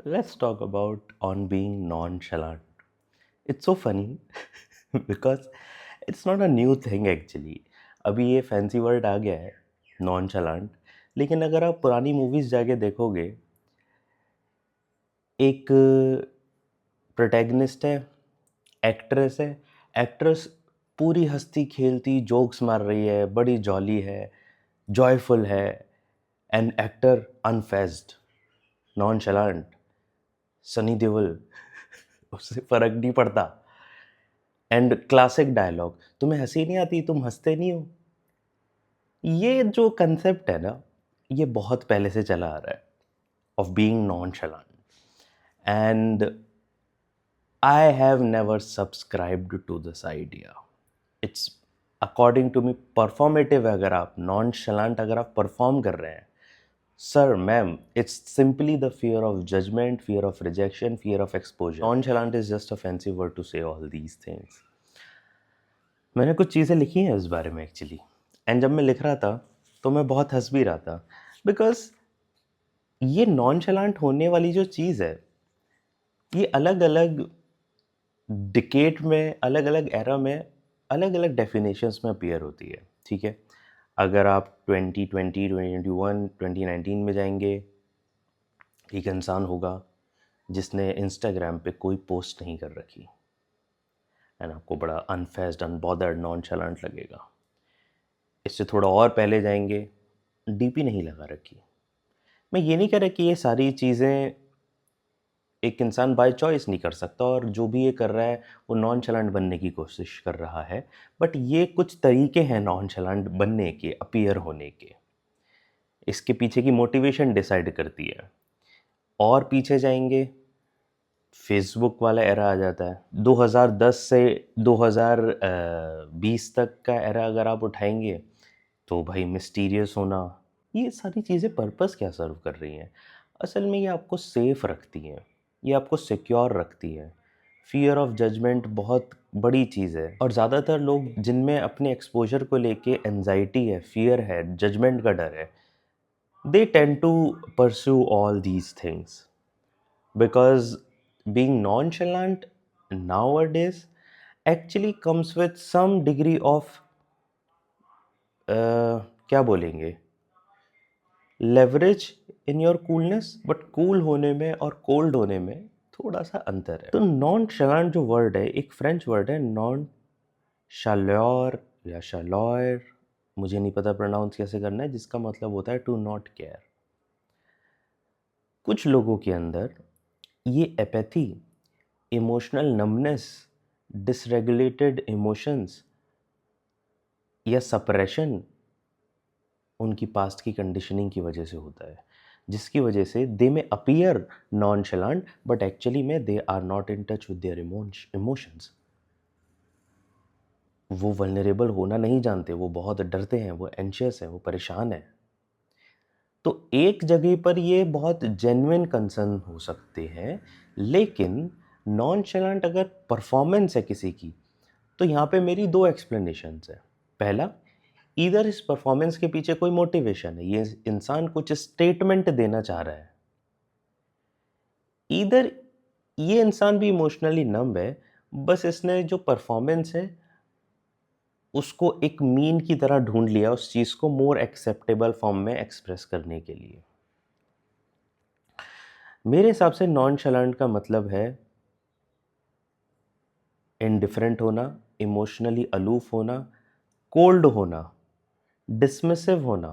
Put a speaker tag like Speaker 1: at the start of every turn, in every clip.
Speaker 1: Let's talk about on being nonchalant. It's so funny because it's not a new thing actually. अभी ये fancy word आ गया है नॉनचलांट, लेकिन अगर आप पुरानी मूवीज जाके देखोगे, एक प्रोटैगनिस्ट है, एक्ट्रेस है, एक्ट्रेस पूरी हंसती खेलती जोक्स मार रही है, बड़ी जॉली है, जॉयफुल है, एंड एक्टर अनफेज्ड, नॉनचलांट, सनी देओल, उससे फर्क नहीं पड़ता। एंड क्लासिक डायलॉग, तुम्हें हंसी नहीं आती, तुम हंसते नहीं हो। ये जो कंसेप्ट है ना, ये बहुत पहले से चला आ रहा है of being nonchalant, and I have never subscribed to this idea. It's according to me performative. अगर आप नॉनशलांट अगर आप परफॉर्म कर रहे हैं, sir ma'am, it's simply the fear of judgment, fear of rejection, fear of exposure. Nonchalant is just a fancy word to say all these things. मैंने कुछ चीज़ें लिखी हैं इस बारे में एक्चुअली, एंड जब मैं लिख रहा था तो मैं बहुत हंस भी रहा था, बिकॉज ये नॉनशलांट होने वाली जो चीज़ है, ये अलग अलग डिकेड में, अलग अलग एरा में, अलग अलग डेफिनेशंस में अपीयर होती है। ठीक है, अगर आप 2020, 2021, 2019 में जाएंगे, एक इंसान होगा जिसने इंस्टाग्राम पे कोई पोस्ट नहीं कर रखी, एंड आपको बड़ा अनफेज्ड, अनबॉदर्ड, नॉनशलांट लगेगा। इससे थोड़ा और पहले जाएंगे, डीपी नहीं लगा रखी। मैं ये नहीं कह रहा कि ये सारी चीज़ें एक इंसान बाय चॉइस नहीं कर सकता, और जो भी ये कर रहा है वो नॉनशलांट बनने की कोशिश कर रहा है, बट ये कुछ तरीके हैं नॉनशलांट बनने के, अपीयर होने के। इसके पीछे की मोटिवेशन डिसाइड करती है। और पीछे जाएंगे, फेसबुक वाला एरा आ जाता है। 2010 से 2020 तक का एरा अगर आप उठाएंगे, तो भाई मिस्टीरियस होना, ये सारी चीज़ें पर्पस क्या सर्व कर रही हैं? असल में ये आपको सेफ रखती हैं, ये आपको सिक्योर रखती है। फियर ऑफ जजमेंट बहुत बड़ी चीज़ है, और ज़्यादातर लोग जिनमें अपने एक्सपोजर को लेके एंजाइटी है, फियर है, जजमेंट का डर है, they tend to pursue all these things because being nonchalant nowadays actually comes with some degree of क्या बोलेंगे, leverage in your coolness, but cool होने में और कोल्ड होने में थोड़ा सा अंतर है। तो नॉन शलांट जो वर्ड है, एक फ्रेंच वर्ड है, नॉन शाल्योर या शालॉयर, मुझे नहीं पता प्रोनाउंस कैसे करना है, जिसका मतलब होता है टू नॉट केयर। कुछ लोगों के अंदर ये apathy, emotional numbness, dysregulated emotions या सप्रेशन उनकी पास्ट की कंडीशनिंग की वजह से होता है, जिसकी वजह से दे में अपीयर नॉनशलांट, बट एक्चुअली में they are not in touch with their emotions. वो वल्नरेबल होना नहीं जानते, वो बहुत डरते हैं, वो एंशियस हैं, वो परेशान हैं। तो एक जगह पर ये बहुत जेन्युइन कंसर्न हो सकते हैं, लेकिन नॉनशलांट अगर परफॉर्मेंस है किसी की, तो यहाँ पे मेरी दो एक्सप्लेनेशंस है। पहला, इधर इस परफॉर्मेंस के पीछे कोई मोटिवेशन है, ये इंसान कुछ स्टेटमेंट देना चाह रहा है। इधर ये इंसान भी इमोशनली नम है, बस इसने जो परफॉर्मेंस है उसको एक मीन की तरह ढूंढ लिया, उस चीज़ को मोर एक्सेप्टेबल फॉर्म में एक्सप्रेस करने के लिए। मेरे हिसाब से नॉनशलांट का मतलब है इनडिफरेंट होना, इमोशनली अलूफ होना, कोल्ड होना, डिसमिसिव होना,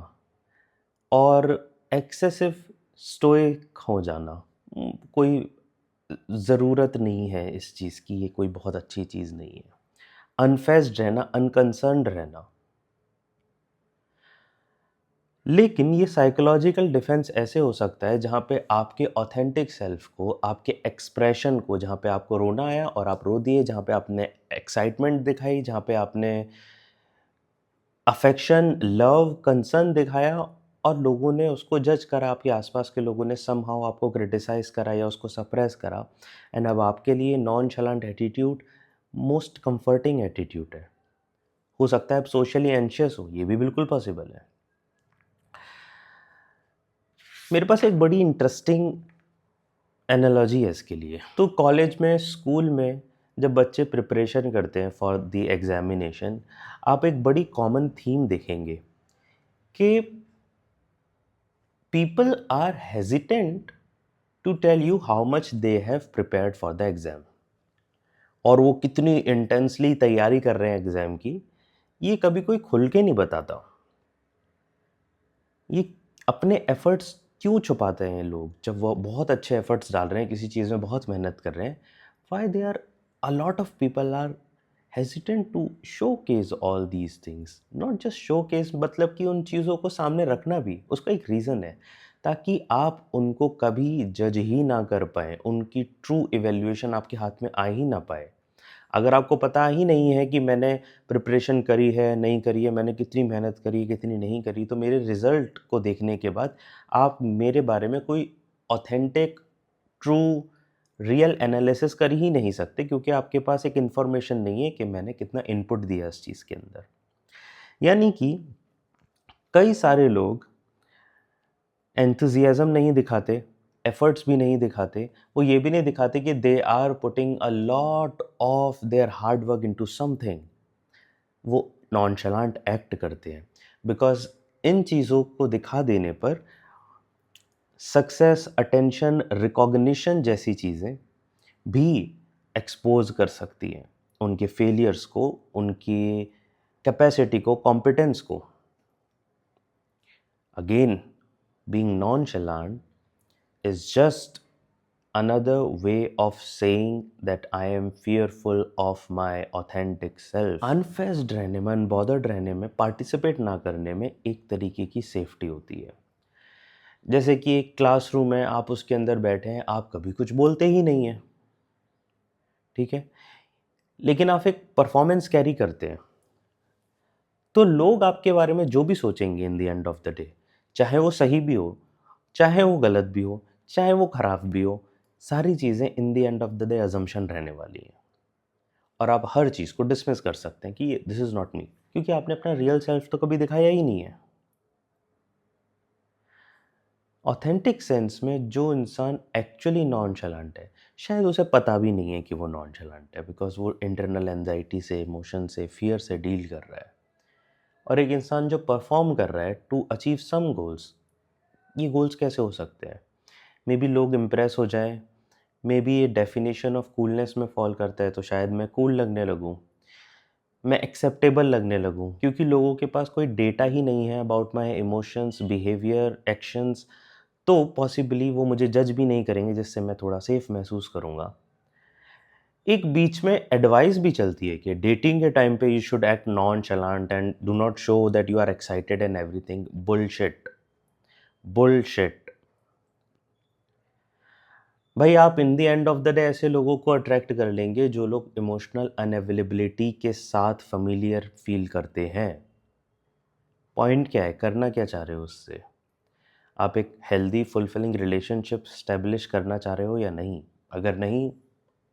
Speaker 1: और एक्सेसिव स्टोइक हो जाना। कोई ज़रूरत नहीं है इस चीज़ की, ये कोई बहुत अच्छी चीज़ नहीं है। अनफेज्ड रहना, अनकंसर्न्ड रहना। लेकिन ये साइकोलॉजिकल डिफेंस ऐसे हो सकता है जहाँ पे आपके ऑथेंटिक सेल्फ को, आपके एक्सप्रेशन को, जहाँ पे आपको रोना आया और आप रो दिए, जहाँ पे आपने एक्साइटमेंट दिखाई, जहाँ पे आपने अफेक्शन, लव, कंसर्न दिखाया, और लोगों ने उसको जज करा, आपके आसपास के लोगों ने समहाउ आपको क्रिटिसाइज करा या उसको सप्रेस करा, एंड अब आपके लिए nonchalant attitude most comforting attitude है। हो सकता है आप सोशली एंशियस हो, ये भी बिल्कुल पॉसिबल है। मेरे पास एक बड़ी इंटरेस्टिंग एनालॉजी है इसके लिए। तो कॉलेज में, स्कूल में जब बच्चे प्रिपरेशन करते हैं फॉर द एग्जामिनेशन, आप एक बड़ी कॉमन थीम देखेंगे कि people are hesitant to tell you how much they have prepared for the exam, और वो कितनी इंटेंसली तैयारी कर रहे हैं एग्जाम की, ये कभी कोई खुल के नहीं बताता। ये अपने एफर्ट्स क्यों छुपाते हैं लोग, जब वो बहुत अच्छे एफर्ट्स डाल रहे हैं, किसी चीज़ में बहुत मेहनत कर रहे हैं? Why they are, a lot of people are hesitant to showcase all these things, not just showcase, मतलब कि उन चीज़ों को सामने रखना भी उसका एक रीज़न है, ताकि आप उनको कभी जज ही ना कर पाएँ, उनकी ट्रू इवैल्यूएशन आपके हाथ में आ ही ना पाए। अगर आपको पता ही नहीं है कि मैंने प्रिपरेशन करी है, नहीं करी है, मैंने कितनी मेहनत करी, कितनी नहीं करी, तो मेरे रिज़ल्ट को देखने के बाद आप मेरे बारे में कोई ऑथेंटिक, ट्रू, रियल एनालिसिस कर ही नहीं सकते, क्योंकि आपके पास एक इन्फॉर्मेशन नहीं है कि मैंने कितना इनपुट दिया इस चीज़ के अंदर। यानी कि कई सारे लोग एंथुसियाज़्म नहीं दिखाते, एफर्ट्स भी नहीं दिखाते, वो ये भी नहीं दिखाते कि they are putting a lot of their hard work into something. वो नॉनशलांट एक्ट करते हैं, बिकॉज़ इन चीज़ों को दिखा देने पर सक्सेस, अटेंशन, रिकॉग्निशन जैसी चीज़ें भी एक्सपोज़ कर सकती हैं उनके फेलियर्स को, उनकी कैपेसिटी को, कॉम्पिटेंस को। Again, being nonchalant is just another way of saying that I am fearful of my authentic self. अनफेस्ड रहने में, अनबॉदर्ड रहने में, पार्टिसिपेट ना करने में एक तरीके की सेफ्टी होती है। जैसे कि एक क्लासरूम है, आप उसके अंदर बैठे हैं, आप कभी कुछ बोलते ही नहीं हैं, ठीक है, लेकिन आप एक परफॉर्मेंस कैरी करते हैं, तो लोग आपके बारे में जो भी सोचेंगे इन the end of the day, चाहे वो सही भी हो, चाहे वो गलत भी हो, चाहे वो खराब भी हो, सारी चीज़ें इन the end of the day assumption रहने वाली हैं, और आप हर चीज़ को डिसमिस कर सकते हैं कि ये दिस इज़ नॉट मी, क्योंकि आपने अपना रियल सेल्फ तो कभी दिखाया ही नहीं है। ऑथेंटिक सेंस में जो इंसान एक्चुअली नॉनशलांट है, शायद उसे पता भी नहीं है कि वो नॉनशलांट है, बिकॉज वो इंटरनल एंजाइटी से, इमोशन से, फियर से डील कर रहा है। और एक इंसान जो परफॉर्म कर रहा है टू अचीव सम गोल्स, ये गोल्स कैसे हो सकते हैं? मे बी लोग इम्प्रेस हो जाएं, मे बी ये डेफिनेशन ऑफ कूलनेस में फॉल करता है, तो शायद मैं कूल लगने लगूं, मैं एक्सेप्टेबल लगने लगूं, क्योंकि लोगों के पास कोई डेटा ही नहीं है about my emotions, behaviour, actions, तो पॉसिबली वो मुझे जज भी नहीं करेंगे, जिससे मैं थोड़ा सेफ महसूस करूँगा। एक बीच में एडवाइस भी चलती है कि डेटिंग के टाइम पे you should act nonchalant and do not show that you are excited and everything. Bullshit, bullshit. भाई, आप in the end of the day ऐसे लोगों को अट्रैक्ट कर लेंगे जो लोग इमोशनल अनअवेलेबिलिटी के साथ familiar फील करते हैं। पॉइंट क्या है, करना क्या चाह रहे हो उससे? आप एक हेल्दी फुलफिलिंग रिलेशनशिप स्टेब्लिश करना चाह रहे हो या नहीं? अगर नहीं,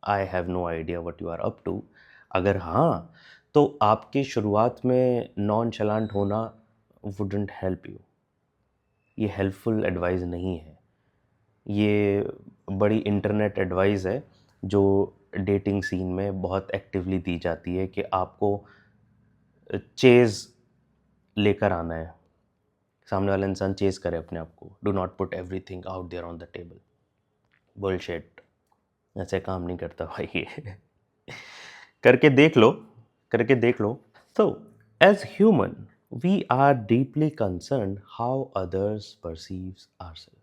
Speaker 1: I have no idea what you are up to. अगर हाँ, तो आपकी शुरुआत में नॉनशलांट होना वुडंट हेल्प यू। ये हेल्पफुल एडवाइस नहीं है। ये बड़ी इंटरनेट एडवाइस है जो डेटिंग सीन में बहुत एक्टिवली दी जाती है कि आपको चेज़ लेकर आना है, सामने वाला इंसान चेज़ करे अपने आप को। Do not put everything out there on the table. Bullshit. ऐसे काम नहीं करता भाई ये। करके देख लो, करके देख लो। तो as human we are deeply concerned how others perceives ourself.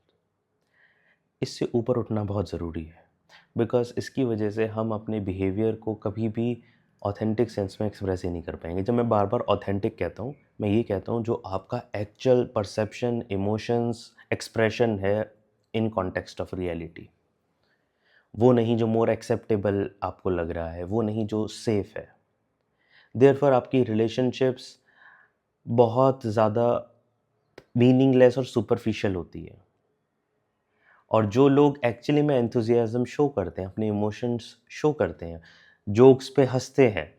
Speaker 1: इससे ऊपर उठना बहुत ज़रूरी है, बिकॉज इसकी वजह से हम अपने बिहेवियर को कभी भी ऑथेंटिक सेंस में एक्सप्रेस ही नहीं कर पाएंगे। जब मैं बार बार ऑथेंटिक कहता हूँ, मैं ये कहता हूँ जो आपका एक्चुअल परसेप्शन, इमोशंस, एक्सप्रेशन है इन कॉन्टेक्स्ट ऑफ रियलिटी। वो नहीं जो मोर एक्सेप्टेबल आपको लग रहा है, वो नहीं जो सेफ है। देयरफॉर आपकी रिलेशनशिप्स बहुत ज़्यादा मीनिंगलेस और सुपरफिशियल होती है। और जो लोग एक्चुअली में एंथुसियाज्म शो करते हैं, अपने इमोशंस शो करते हैं, जोक्स पे हंसते हैं,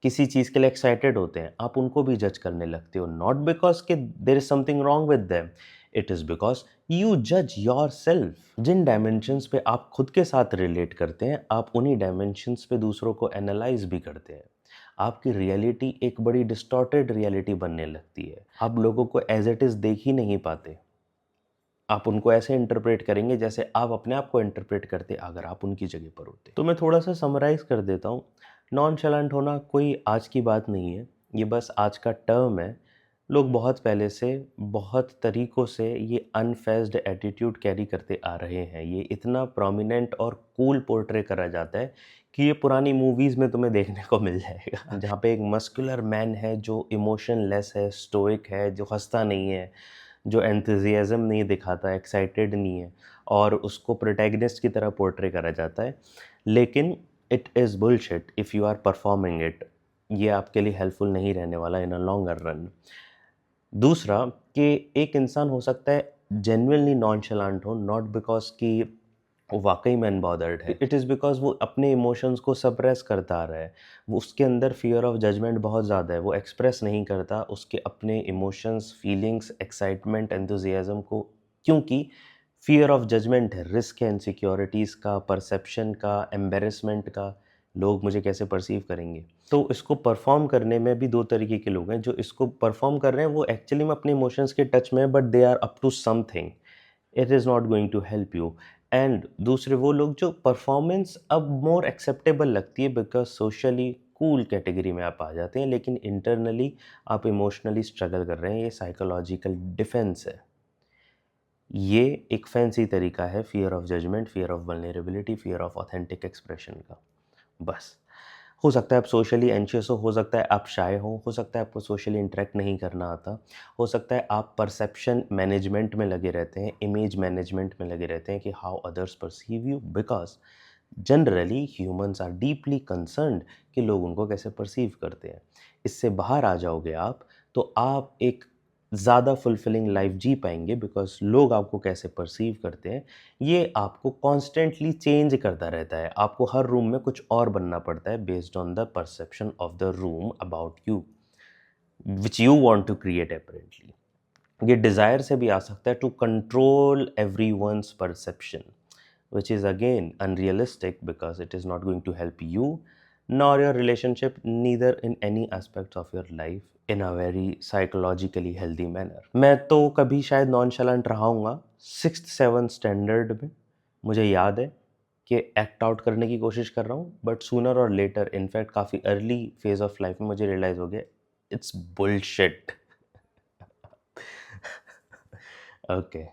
Speaker 1: किसी चीज़ के लिए एक्साइटेड होते हैं, आप उनको भी जज करने लगते हो। नॉट बिकॉज कि there is something wrong with them, it is because you जज योर सेल्फ। जिन डायमेंशंस पे आप खुद के साथ रिलेट करते हैं, आप उन्हीं डायमेंशंस पे दूसरों को एनालाइज भी करते हैं। आपकी रियलिटी एक बड़ी डिस्टॉर्टेड रियलिटी बनने लगती है। आप लोगों को एज इट इज़ देख ही नहीं पाते। आप उनको ऐसे इंटरप्रेट करेंगे जैसे आप अपने आप को इंटरप्रेट करते अगर आप उनकी जगह पर होते। तो मैं थोड़ा सा समराइज़ कर देता हूँ। नॉनशैलेंट होना कोई आज की बात नहीं है, ये बस आज का टर्म है। लोग बहुत पहले से, बहुत तरीक़ों से ये अनफेज़्ड एटीट्यूड कैरी करते आ रहे हैं। ये इतना प्रोमिनेंट और कूल पोर्ट्रे करा जाता है कि ये पुरानी मूवीज़ में तुम्हें देखने को मिल जाएगा। जहाँ पे एक मस्कुलर मैन है जो इमोशनलेस है, स्टोइक है, जो हँसता नहीं है, जो एंथुसियाज़्म नहीं दिखाता, एक्साइटेड नहीं है, और उसको प्रोटैगनिस्ट की तरह पोर्ट्रे करा जाता है। लेकिन it is bullshit if you are performing it. ये आपके लिए हेल्पफुल नहीं रहने वाला इन अ लॉन्गर रन। दूसरा कि एक इंसान हो सकता है जेन्युइनली नॉनशैलेंट हो, नॉट बिकॉज़ कि वो वाक़ई में अनबॉदर्ड है। इट इज़ बिकॉज़ वो अपने इमोशंस को सप्रेस करता आ रहा है। वो उसके अंदर फ़ियर ऑफ जजमेंट बहुत ज़्यादा है, वो एक्सप्रेस नहीं करता उसके अपने इमोशंस, फीलिंग्स, एक्साइटमेंट, एंथुसियाज़्म को, क्योंकि फ़ियर ऑफ जजमेंट है, रिस्क है इनसिक्योरिटीज़ का, परसेप्शन का, एम्बैरेसमेंट का, लोग मुझे कैसे परसीव करेंगे। तो इसको परफ़ॉर्म करने में भी 2 तरीके के लोग हैं। जो इसको परफ़ॉर्म कर रहे हैं वो एक्चुअली में अपने इमोशंस के टच में है, but they are up to something. It is not going to help you. And दूसरे वो लोग जो परफॉर्मेंस अब मोर एक्सेप्टेबल लगती है बिकॉज सोशली कूल कैटेगरी में आप आ जाते हैं, लेकिन इंटरनली आप इमोशनली स्ट्रगल कर रहे हैं। ये साइकोलॉजिकल डिफेंस है। ये एक फैंसी तरीका है fear of judgment, fear of vulnerability, fear of authentic expression का। बस हो सकता है आप सोशली एंशियस हो सकता है आप शाय हो सकता है आपको सोशली इंटरेक्ट नहीं करना आता, हो सकता है आप परसेप्शन मैनेजमेंट में लगे रहते हैं, इमेज मैनेजमेंट में लगे रहते हैं कि how others perceive you, because generally humans are deeply concerned कि लोग उनको कैसे परसीव करते हैं। इससे बाहर आ जाओगे आप, तो आप एक ज़्यादा फुलफिलिंग लाइफ जी पाएंगे, बिकॉज लोग आपको कैसे परसीव करते हैं ये आपको कॉन्स्टेंटली चेंज करता रहता है। आपको हर रूम में कुछ और बनना पड़ता है based on the perception of the room about you, which you want to create apparently. ये डिज़ायर से भी आ सकता है to control every one's perception, which is again unrealistic because it is not going to help you nor your relationship, neither in any aspects of your life in a very psychologically healthy manner. मैं तो कभी शायद नॉनशैलेंट रहा हूँगा 6th-7th standard में। मुझे याद है कि एक्ट आउट करने की कोशिश कर रहा हूँ, बट सूनर और लेटर, इनफैक्ट काफ़ी अर्ली फेज ऑफ लाइफ में मुझे रियलाइज़ हो गया इट्स बुलशिट। ओके।